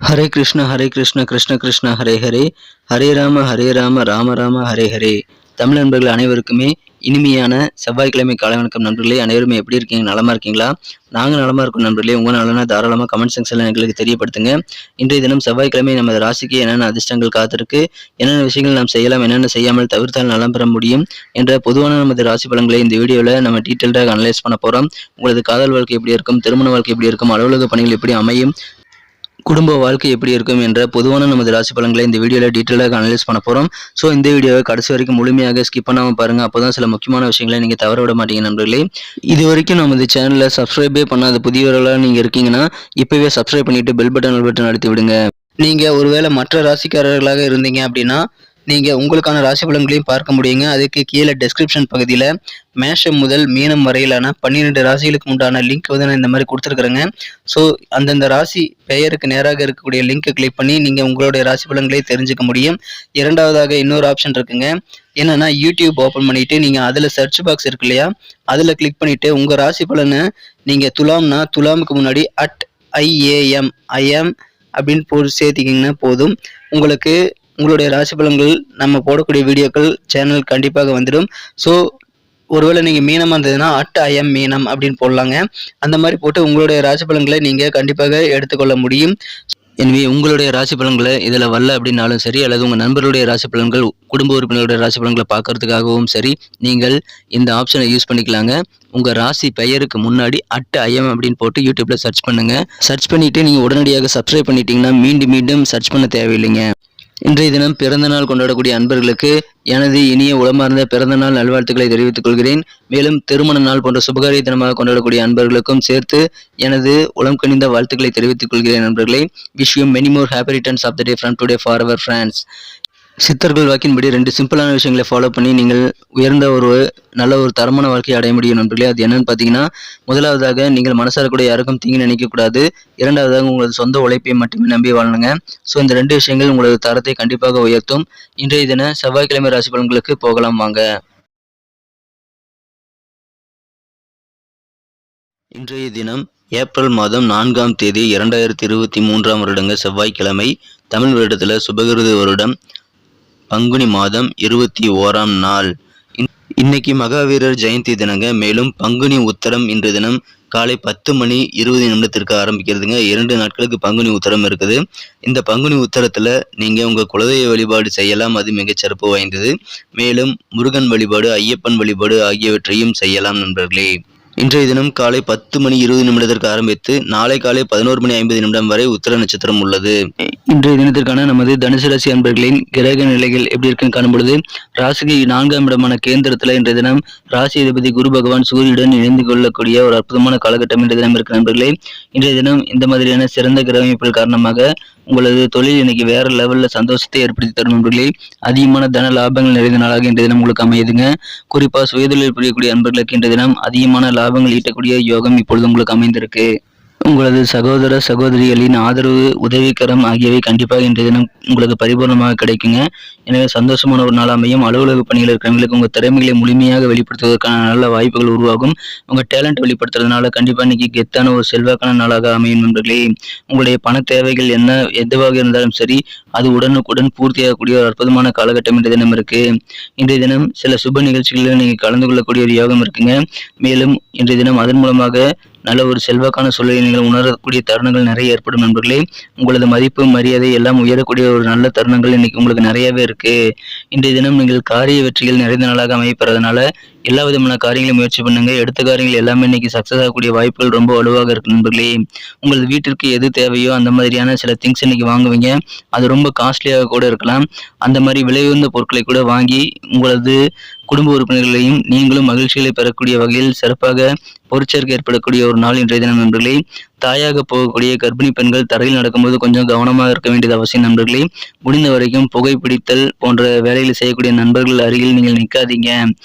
ஹரே கிருஷ்ண கிருஷ்ண கிருஷ்ண ஹரே ஹரே, ஹரே ராம ராம ராம ஹரே ஹரே. தமிழ் நண்பர்கள் அனைவருக்குமே இனிமையான செவ்வாய்க்கிழமை காலை வணக்கம் நண்பர்களே. அனைவருமே எப்படி இருக்கீங்க? நலமா இருக்கீங்களா? நாங்கள் நலமா இருக்கோம் நண்பர்களே. உங்க நலனா தாராளமாக கமெண்ட் செக்ஷன்ல எங்களுக்கு தெரியப்படுத்துங்க. இன்றைய தினம் செவ்வாய்க்கிழமை நமது ராசிக்கு என்னென்ன அதிர்ஷ்டங்கள் காத்திருக்கு, என்னென்ன விஷயங்கள் நாம் செய்யலாம், என்னென்ன செய்யாமல் தவிர்த்தால் நலம் பெற முடியும் என்ற பொதுவான நமது ராசி பலன்களை இந்த வீடியோவில் நம்ம டீட்டெயில்டாக அனலைஸ் பண்ண போகிறோம். உங்களது காதல் வாழ்க்கை எப்படி இருக்கும், திருமண வாழ்க்கை எப்படி இருக்கும், அலுவலக பணிகள் எப்படி அமையும், குடும்ப வாழ்க்கை எப்படி இருக்கும் என்ற பொதுவான நமது ராசி பலன்களை இந்த வீடியோவில் டீட்டெயிலாக அனலைஸ் பண்ண போகிறோம். ஸோ இந்த வீடியோவை கடைசி வரைக்கும் முழுமையாக ஸ்கிப் பண்ணாமல் பாருங்கள். அப்போ தான் சில முக்கியமான விஷயங்களை நீங்கள் தவற விட மாட்டீங்க நண்பர்களே. இது வரைக்கும் நமது சேனலை சப்ஸ்கிரைபே பண்ணாத புதியவர்களாக நீங்கள் இருக்கீங்கன்னா இப்போவே சப்ஸ்கிரைப் பண்ணிவிட்டு பெல் பட்டன் அழுத்தி விடுங்க. நீங்கள் ஒருவேளை மற்ற ராசிக்காரர்களாக இருந்தீங்க அப்படின்னா நீங்கள் உங்களுக்கான ராசி பலன்களையும் பார்க்க முடியுங்க. அதுக்கு கீழே டெஸ்கிரிப்ஷன் பகுதியில் மேஷம் முதல் மீனம் வரையிலான 12 ராசிகளுக்கு உண்டான லிங்க் வந்து நான் இந்த மாதிரி கொடுத்துருக்குறேங்க. ஸோ அந்தந்த ராசி பெயருக்கு நேராக இருக்கக்கூடிய லிங்க்கை கிளிக் பண்ணி நீங்கள் உங்களுடைய ராசி பலன்களை தெரிஞ்சுக்க முடியும். இரண்டாவதாக இன்னொரு ஆப்ஷன் இருக்குங்க. என்னன்னா யூடியூப் ஓப்பன் பண்ணிட்டு நீங்கள் அதில் சர்ச் பாக்ஸ் இருக்கு இல்லையா, அதில் கிளிக் பண்ணிட்டு உங்கள் ராசி பலனை நீங்கள் துலாம்னா துலாமுக்கு முன்னாடி @IAM அப்படின்னு போட்டு சேர்த்திக்கிங்கன்னா போதும். உங்களுக்கு உங்களுடைய ராசி பலன்கள் நம்ம போடக்கூடிய வீடியோக்கள் சேனல் கண்டிப்பாக வந்துடும். ஸோ ஒருவேளை நீங்கள் மீனமாக இருந்ததுன்னா @IM மீனம் அப்படின்னு போடலாங்க. அந்த மாதிரி போட்டு உங்களுடைய ராசி பலன்களை நீங்கள் கண்டிப்பாக எடுத்துக்கொள்ள முடியும். எனவே உங்களுடைய ராசி பலன்களை இதில் வரல அப்படின்னாலும் சரி, அல்லது உங்கள் நண்பர்களுடைய ராசி பலன்கள், குடும்ப உறுப்பினருடைய ராசி பலன்களை பார்க்கறதுக்காகவும் சரி, நீங்கள் இந்த ஆப்ஷனை யூஸ் பண்ணிக்கலாங்க. உங்கள் ராசி பெயருக்கு முன்னாடி @IM அப்படின்னு போட்டு யூடியூப்பில் சர்ச் பண்ணுங்கள். சர்ச் பண்ணிவிட்டு நீங்கள் உடனடியாக சப்ஸ்கிரைப் பண்ணிட்டீங்கன்னா மீண்டும் சர்ச் பண்ண தேவையில்லைங்க. இன்றைய தினம் பிறந்த நாள் கொண்டாடக்கூடிய அன்பர்களுக்கு எனது இனிய உளமார்ந்த பிறந்த நாள் நல்வாழ்த்துக்களை தெரிவித்துக் கொள்கிறேன். மேலும் திருமண நாள் போன்ற சுபகாரிய தினமாக கொண்டாடக்கூடிய அன்பர்களுக்கும் சேர்த்து எனது உளம் கனிந்த வாழ்த்துக்களை தெரிவித்துக் கொள்கிறேன் நண்பர்களே. Wish you many more happy returns of the day from today for our friends. சித்தர்கள் வாக்கின்படி 2 சிம்பிளான விஷயங்களை ஃபாலோ பண்ணி நீங்கள் உயர்ந்த நல்ல ஒரு தரமான வாழ்க்கையை அடைய முடியும் நண்பர்களே. அது என்னன்னு பார்த்தீங்கன்னா, முதலாவதாக நீங்கள் மனசார கூட யாருக்கும் தீங்கு நினைக்கக்கூடாது. இரண்டாவதாக உங்களது சொந்த உழைப்பை மட்டுமே நம்பி வாழணுங்க. ஸோ இந்த 2 விஷயங்கள் உங்களது தரத்தை கண்டிப்பாக உயர்த்தும். இன்றைய தின செவ்வாய்க்கிழமை ராசி பலன்களுக்கு போகலாம் வாங்க. இன்றைய தினம் ஏப்ரல் மாதம் 4ஆம் தேதி 2023ஆம் வருடங்க செவ்வாய்க்கிழமை. தமிழ் வருடத்தில் சுபகிருது வருடம் பங்குனி மாதம் 21ஆம் நாள். இன்னைக்கு மகாவீரர் ஜெயந்தி தினங்க. மேலும் பங்குனி உத்தரம் இன்று தினம் காலை 10:20 ஆரம்பிக்கிறதுங்க. 2 நாட்களுக்கு பங்குனி உத்தரம் இருக்குது. இந்த பங்குனி உத்தரத்தில் நீங்கள் உங்கள் குலதெய்வ வழிபாடு செய்யலாம், அது மிகச்சிறப்பு வாய்ந்தது. மேலும் முருகன் வழிபாடு, ஐயப்பன் வழிபாடு ஆகியவற்றையும் செய்யலாம் நண்பர்களே. இன்றைய தினம் காலை 10:20 ஆரம்பித்து நாளை காலை 11:50 வரை உத்திர நட்சத்திரம் உள்ளது. இன்றைய தினத்திற்கான நமது தனுசு ராசி அன்பர்களின் கிரக நிலைகள் எப்படி இருக்குன்னு காணும்பொழுது, ராசிக்கு 4ஆம் இடமான கேந்திரத்தில் இன்றைய தினம் ராசி அதிபதி குரு பகவான் சூரியனுடன் இணைந்து கொள்ளக்கூடிய ஒரு அற்புதமான காலகட்டம் இன்றைய தினம் இருக்கு நண்பர்களே. இன்றைய தினம் இந்த மாதிரியான சிறந்த கிரக அமைப்புகள் காரணமாக உங்களது தொழில் இன்னைக்கு வேற லெவல்ல சந்தோஷத்தை ஏற்படுத்தி தரும் நண்பர்களே. அதிகமான தன லாபங்கள் நிறைந்த நாளாக இன்றைய தினம் உங்களுக்கு அமையுதுங்க. குறிப்பா சுயதொழில் புரியக்கூடிய அன்பர்களுக்கு இன்றைய தினம் அதிகமான லாபங்கள் ஈட்டக்கூடிய யோகம் இப்பொழுது உங்களுக்கு அமைந்திருக்கு. உங்களது சகோதர சகோதரிகளின் ஆதரவு, உதவிக்கரம் ஆகியவை கண்டிப்பாக இன்றைய தினம் உங்களுக்கு பரிபூர்ணமாக கிடைக்குங்க. எனவே சந்தோஷமான ஒரு நாள் அமையும். அலுவலக பணிகள் இருக்கிறவங்களுக்கு உங்கள் திறமைகளை முழுமையாக வெளிப்படுத்துவதற்கான நல்ல வாய்ப்புகள் உருவாகும். உங்கள் டேலண்ட் வெளிப்படுத்துறதுனால கண்டிப்பாக இன்னைக்கு கெத்தான ஒரு செல்வாக்கான நாளாக அமையும் நண்பர்களே. உங்களுடைய பண தேவைகள் எதுவாக இருந்தாலும் சரி, அது உடனுக்குடன் பூர்த்தியாகக்கூடிய ஒரு அற்புதமான காலகட்டம் இன்றைய தினம் இருக்கு. இன்றைய தினம் சில சுப நிகழ்ச்சிகளில் நீங்கள் கலந்து கொள்ளக்கூடிய ஒரு யோகம் இருக்குங்க. மேலும் இன்றைய தினம் அதன் மூலமாக நல்ல ஒரு செல்வாக்கான சூழலை நீங்கள் உணரக்கூடிய தருணங்கள் நிறைய ஏற்படும் நண்பர்களே. உங்களது மதிப்பு, மரியாதை எல்லாம் உயரக்கூடிய ஒரு நல்ல தருணங்கள் இன்னைக்கு உங்களுக்கு நிறையவே இருக்கு. இன்றைய தினம் நீங்கள் காரிய வெற்றிகள் நிறைந்த நாளாக அமைப்பறதுனால எல்லா விதமான காரியங்களையும் முயற்சி பண்ணுங்க. எடுத்த காரியங்கள் எல்லாமே இன்னைக்கு சக்சஸ் ஆகக்கூடிய வாய்ப்புகள் ரொம்ப வலுவாக இருக்கு நண்பர்களே. உங்களது வீட்டிற்கு எது தேவையோ அந்த மாதிரியான சில திங்ஸ் இன்னைக்கு வாங்குவீங்க. அது ரொம்ப காஸ்ட்லியாக கூட இருக்கலாம். அந்த மாதிரி விலை உயர்ந்த பொருட்களை கூட வாங்கி உங்களது குடும்ப உறுப்பினர்களையும் நீங்களும் மகிழ்ச்சிகளை பெறக்கூடிய வகையில் சிறப்பாக பொருட்சேர்க்கை ஏற்படக்கூடிய ஒரு நாள் இன்றைய தினம் நண்பர்களே. தாயாக போகக்கூடிய கர்ப்பிணி பெண்கள் தரையில் நடக்கும்போது கொஞ்சம் கவனமாக இருக்க வேண்டியது அவசியம் நண்பர்களே. முடிந்த வரைக்கும் புகைப்பிடித்தல் போன்ற வேலைகளை செய்யக்கூடிய நண்பர்கள் அருகில் நீங்கள் நிற்காதீங்க.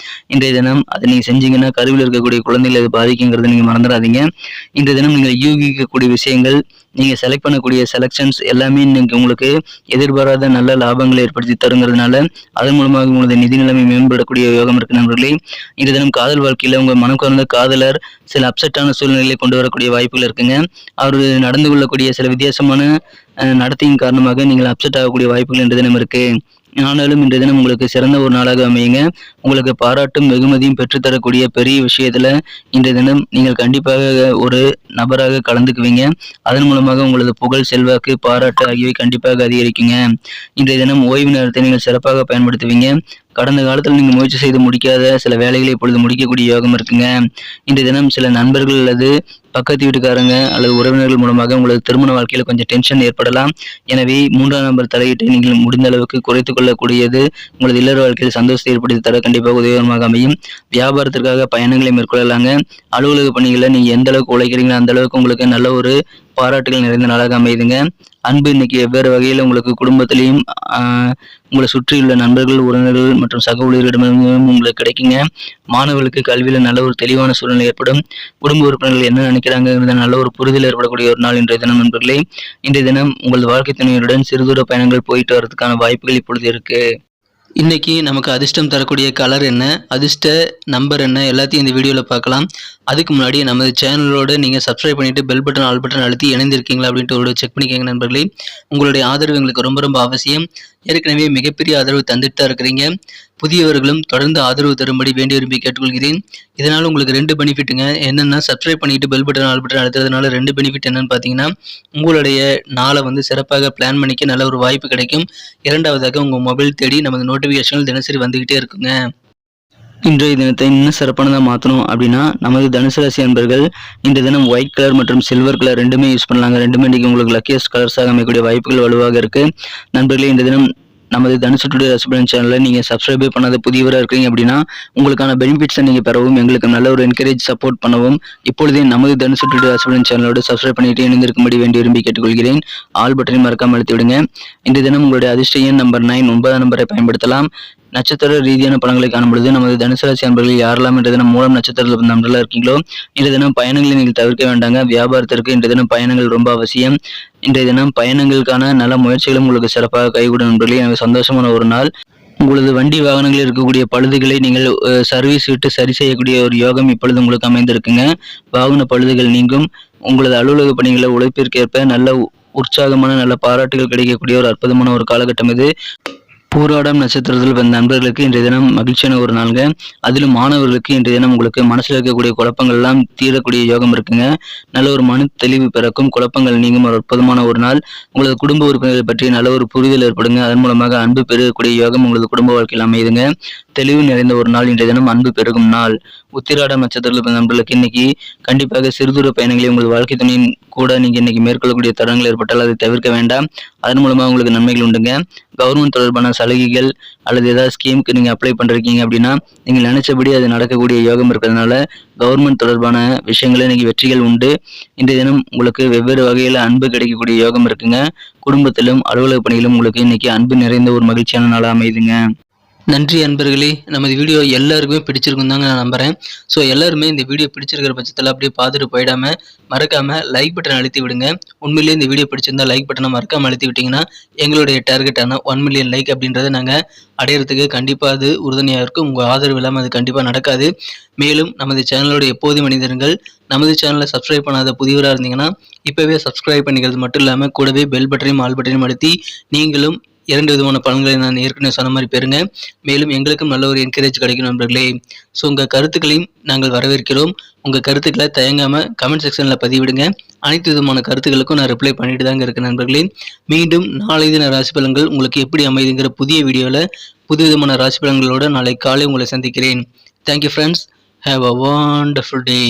இன்றைய தினம் அதை நீங்கள் செஞ்சீங்கன்னா கருவில் இருக்கக்கூடிய குழந்தைகள் அது பாதிக்குங்கிறத நீங்கள் மறந்துடாதீங்க. இன்றைய தினம் நீங்கள் யூகிக்கக்கூடிய விஷயங்கள், நீங்கள் செலக்ட் பண்ணக்கூடிய செலக்ஷன்ஸ் எல்லாமே இன்னைக்கு உங்களுக்கு எதிர்பாராத நல்ல லாபங்களை ஏற்படுத்தி தருங்கிறதுனால அதன் மூலமாக உங்களது நிதி நிலைமை மேம்படக்கூடிய யோகம் இருக்கு நண்பர்களே. இன்றைய தினம் காதல் வாழ்க்கையில் உங்கள் மனம் கவர்ந்த காதலர் சில அப்செட்டான சூழ்நிலையை கொண்டு வரக்கூடிய வாய்ப்புகள் இருக்குங்க. அவர் நடந்து கொள்ளக்கூடிய சில வித்தியாசமான நடத்தையின் காரணமாக நீங்கள் அப்செட் ஆகக்கூடிய வாய்ப்புகள் இன்றைய தினம் இருக்கு. ஆனாலும் இன்றைய தினம் உங்களுக்கு சிறந்த ஒரு நாளாக அமையுங்க. உங்களுக்கு பாராட்டும் வெகுமதியும் பெற்றுத்தரக்கூடிய பெரிய விஷயத்துல இன்றைய தினம் நீங்கள் கண்டிப்பாக ஒரு நபராக கலந்துக்குவீங்க. அதன் மூலமாக உங்களது புகழ், செல்வாக்கு, பாராட்டு ஆகியவை கண்டிப்பாக அதிகரிக்குங்க. இன்றைய தினம் ஓய்வு நேரத்தை நீங்கள் சிறப்பாக பயன்படுத்துவீங்க. கடந்த காலத்தில் நீங்கள் முயற்சி செய்து முடிக்காத சில வேலைகளை இப்பொழுது முடிக்கக்கூடிய யோகம் இருக்குங்க. இன்றைய தினம் சில நண்பர்கள் அல்லது பக்கத்து வீட்டுக்காரங்க அல்லது உறவினர்கள் மூலமாக உங்களது திருமண வாழ்க்கையில் கொஞ்சம் டென்ஷன் ஏற்படலாம். எனவே 3ஆம் நபர் தலையீட்டை நீங்கள் முடிந்த அளவுக்கு குறைத்துக் கொள்ளக்கூடியது உங்களது இல்லற வாழ்க்கையில் சந்தோஷத்தை ஏற்படுத்தி தர கண்டிப்பாக உதவிகரமாக அமையும். வியாபாரத்திற்காக பயணங்களை மேற்கொள்ளலாங்க. அலுவலக பணிகளில் நீங்கள் எந்த அளவுக்கு உழைக்கிறீங்களோ அந்த அளவுக்கு உங்களுக்கு நல்ல ஒரு பாராட்டுகள் நிறைந்த நாளாக அமையுதுங்க. அன்பு இன்னைக்கு வெவ்வேறு வகையில் உங்களுக்கு குடும்பத்திலையும் உங்களை சுற்றியுள்ள நண்பர்கள், உறவினர்கள் மற்றும் சக ஊழியர்களிடமும் உங்களுக்கு கிடைக்குங்க. மாணவர்களுக்கு கல்வியில் நல்ல ஒரு தெளிவான சூழ்நிலை ஏற்படும். குடும்ப உறுப்பினர்கள் என்ன நினைக்கிறாங்கிறத நல்ல ஒரு புரிதல் ஏற்படக்கூடிய ஒரு நாள் இன்றைய தினம் நண்பர்களே. இன்றைய தினம் உங்கள் வாழ்க்கை துணையுடன் சிறுதூர பயணங்கள் போயிட்டு வரதுக்கான வாய்ப்புகள் இப்பொழுது இருக்கு. இன்னைக்கு நமக்கு அதிர்ஷ்டம் தரக்கூடிய கலர் என்ன, அதிர்ஷ்ட நம்பர் என்ன, எல்லாத்தையும் இந்த வீடியோவில் பார்க்கலாம். அதுக்கு முன்னாடி நமது சேனலோடு நீங்கள் சப்ஸ்கிரைப் பண்ணிவிட்டு பெல் பட்டன், ஆல் பட்டன் அழுத்தி இணைந்திருக்கீங்களா அப்படின்ட்டு ஒரு செக் பண்ணிக்கோங்க நண்பர்களே. உங்களுடைய ஆதரவு எங்களுக்கு ரொம்ப ரொம்ப அவசியம். ஏற்கனவே மிகப்பெரிய ஆதரவு தந்துட்டு தான் இருக்கிறீங்க. புதியவர்களும் தொடர்ந்து ஆதரவு தரும்படி வேண்டி விரும்பி கேட்டுக்கொள்கிறேன். இதனால் உங்களுக்கு 2 பெனிஃபிட்டுங்க. என்னென்னா, சப்ஸ்கிரைப் பண்ணிட்டு பெல் பட்டன், ஆல் பட்டன் அழுத்துறதுனால 2 பெனிஃபிட் என்னன்னு பார்த்தீங்கன்னா, உங்களுடைய நாளை சிறப்பாக பிளான் பண்ணிக்க நல்ல ஒரு வாய்ப்பு கிடைக்கும். இரண்டாவதாக உங்கள் மொபைல் தேடி நமது நோட்டிஃபிகேஷன்கள் தினசரி வந்துகிட்டே இருக்குங்க. இன்றைய தினத்தை இன்னும் சிறப்பானதாக மாற்றணும் அப்படின்னா, நமது தனுசு ராசி அன்பர்கள் இன்றைய தினம் ஒயிட் கலர் மற்றும் சில்வர் கலர் ரெண்டுமே யூஸ் பண்ணலாங்க. ரெண்டுமே இன்றைக்கி உங்களுக்கு லக்கியஸ்ட் கலர்ஸாக அமைக்கக்கூடிய வாய்ப்புகள் வலுவாக இருக்குது. நண்பர்களே, இன்றைய தினம் நமது தனுசு டுடே ராசிபலன் சேனலில் நீங்கள் சப்ஸ்கிரைபே பண்ணாத புதியவராக இருக்கீங்க அப்படின்னா, உங்களுக்கான பெனிஃபிட்ஸை நீங்கள் பெறவும், எங்களுக்கு நல்ல ஒரு என்கரேஜ் சப்போர்ட் பண்ணவும் இப்பொழுதே நமது தனுசு டுடே ராசிபலன் சேனலோடு சப்ஸ்கிரைப் பண்ணிட்டு இணைந்திருக்கும்படி வேண்டி விரும்பி கேட்டுக்கொள்கிறேன். ஆல் பட்டனை மறக்காமல் அழுத்தி விடுங்க. இன்றைய தினம் உங்களுடைய அதிர்ஷ்ட எண் நம்பர் 9, 9ஆம் நம்பரை பயன்படுத்தலாம். நட்சத்திர ரீதியான பலன்களை காணும்பொழுது நமது தனுசு ராசி அன்பர்கள் யாரெல்லாம் இன்றைய தினம் மூலம் நட்சத்திரத்தில் நண்பர்களாக இருக்கீங்களோ, இன்றைய தினம் பயணங்களை நீங்கள் தவிர்க்க வேண்டாங்க. வியாபாரத்திற்கு இன்றைய தினம் பயணங்கள் ரொம்ப அவசியம். இன்றைய தினம் பயணங்களுக்கான நல்ல முயற்சிகளும் உங்களுக்கு சிறப்பாக கைகூடும் நண்பர்களே. எனக்கு சந்தோஷமான ஒரு நாள். உங்களது வண்டி வாகனங்களில் இருக்கக்கூடிய பழுதுகளை நீங்கள் சர்வீஸ் விட்டு சரி செய்யக்கூடிய ஒரு யோகம் இப்பொழுது உங்களுக்கு அமைந்திருக்குங்க. வாகன பழுதுகள் நீங்கும். உங்களது அலுவலக பணிகளை உழைப்பிற்கேற்ப நல்ல உற்சாகமான நல்ல பாராட்டுகள் கிடைக்கக்கூடிய ஒரு அற்புதமான ஒரு காலகட்டம் இது. பூராடம் நட்சத்திரத்தில் வந்த நண்பர்களுக்கு இன்றைய தினம் மகிழ்ச்சியான ஒரு நாளுங்க. அதிலும் மாணவர்களுக்கு இன்றைய தினம் உங்களுக்கு மனசில் இருக்கக்கூடிய குழப்பங்கள் எல்லாம் தீரக்கூடிய யோகம் இருக்குங்க. நல்ல ஒரு மன தெளிவு பிறக்கும், குழப்பங்கள் நீங்கும் ஒரு அற்புதமான ஒரு நாள். உங்களது குடும்ப உறுப்பினர்களை பற்றி நல்ல ஒரு புரிதல் ஏற்படுங்க. அதன் மூலமாக அன்பு பெருகக்கூடிய யோகம் உங்களது குடும்ப வாழ்க்கையில் அமையுதுங்க. தெளிவு நிறைந்த ஒரு நாள் இன்றைய தினம், அன்பு பெருகும் நாள். உத்திராடம் நட்சத்திரத்தில் வந்த நண்பர்களுக்கு இன்னைக்கு கண்டிப்பாக சிறுதூர பயணங்களை உங்கள் வாழ்க்கை துணையின் கூட நீங்க இன்னைக்கு மேற்கொள்ளக்கூடிய தருணங்கள் ஏற்பட்டால் அதை தவிர்க்க வேண்டாம். அதன் மூலமாக உங்களுக்கு நன்மைகள் உண்டுங்க. கவர்மெண்ட் தொடர்பான சலுகைகள் அல்லது ஏதாவது ஸ்கீமுக்கு நீங்க அப்ளை பண்றீங்க அப்படின்னா, நீங்க நினைச்சபடி அது நடக்கக்கூடிய யோகம் இருக்கிறதுனால கவர்மெண்ட் தொடர்பான விஷயங்கள இன்னைக்கு வெற்றிகள் உண்டு. இன்றைய தினம் உங்களுக்கு வெவ்வேறு வகையில அன்பு கிடைக்கக்கூடிய யோகம் இருக்குங்க. குடும்பத்திலும் அலுவலக பணியிலும் உங்களுக்கு இன்னைக்கு அன்பு நிறைந்த ஒரு மகிழ்ச்சியான நாளாக அமையுதுங்க. நன்றி அன்பர்களே. நமது வீடியோ எல்லாருக்குமே பிடிச்சிருக்கும் தாங்க நான் நம்புகிறேன். ஸோ எல்லாருமே இந்த வீடியோ பிடிச்சிருக்கிற பட்சத்தில் அப்படியே பார்த்துட்டு போயிடாமல் மறக்காமல் லைக் பட்டன் அழுத்தி விடுங்க. உண்மையிலேயே இந்த வீடியோ பிடிச்சிருந்தா லைக் பட்டனை மறக்காமல் அழுத்தி விட்டிங்கன்னா எங்களுடைய டார்கெட்டான 1 மில்லியன் லைக் அப்படின்றத நாங்கள் அடையிறதுக்கு கண்டிப்பாக அது உறுதுணையாக இருக்கும். உங்கள் ஆதரவு இல்லாமல் அது கண்டிப்பாக நடக்காது. மேலும் நமது சேனலோட எப்போதும் மனிதர்கள் நமது சேனலை சப்ஸ்கிரைப் பண்ணாத புதியவராக இருந்தீங்கன்னா இப்போவே சப்ஸ்கிரைப் பண்ணிக்கிறது மட்டும் இல்லாமல் கூடவே பெல் பட்டனையும் ஆல் பட்டனையும் அழுத்தி நீங்களும் 2 விதமான பலன்களை நான் ஏற்கனவே சொன்ன மாதிரி பெறுங்க. மேலும் எங்களுக்கும் நல்ல ஒரு என்கரேஜ் கிடைக்கும் நண்பர்களே. ஸோ உங்கள் கருத்துக்களையும் நாங்கள் வரவேற்கிறோம். உங்கள் கருத்துக்களை தயங்காமல் கமெண்ட் செக்ஷனில் பதிவிடுங்க. அனைத்து விதமான கருத்துக்களுக்கும் நான் ரிப்ளை பண்ணிட்டு தாங்க இருக்கேன் நண்பர்களே. மீண்டும் நாளை தின ராசி பலன்கள் உங்களுக்கு எப்படி அமைதுங்கிற புதிய வீடியோவில் புது விதமான ராசி பலன்களோடு நாளை காலை உங்களை சந்திக்கிறேன். Thank you friends. Have a wonderful day.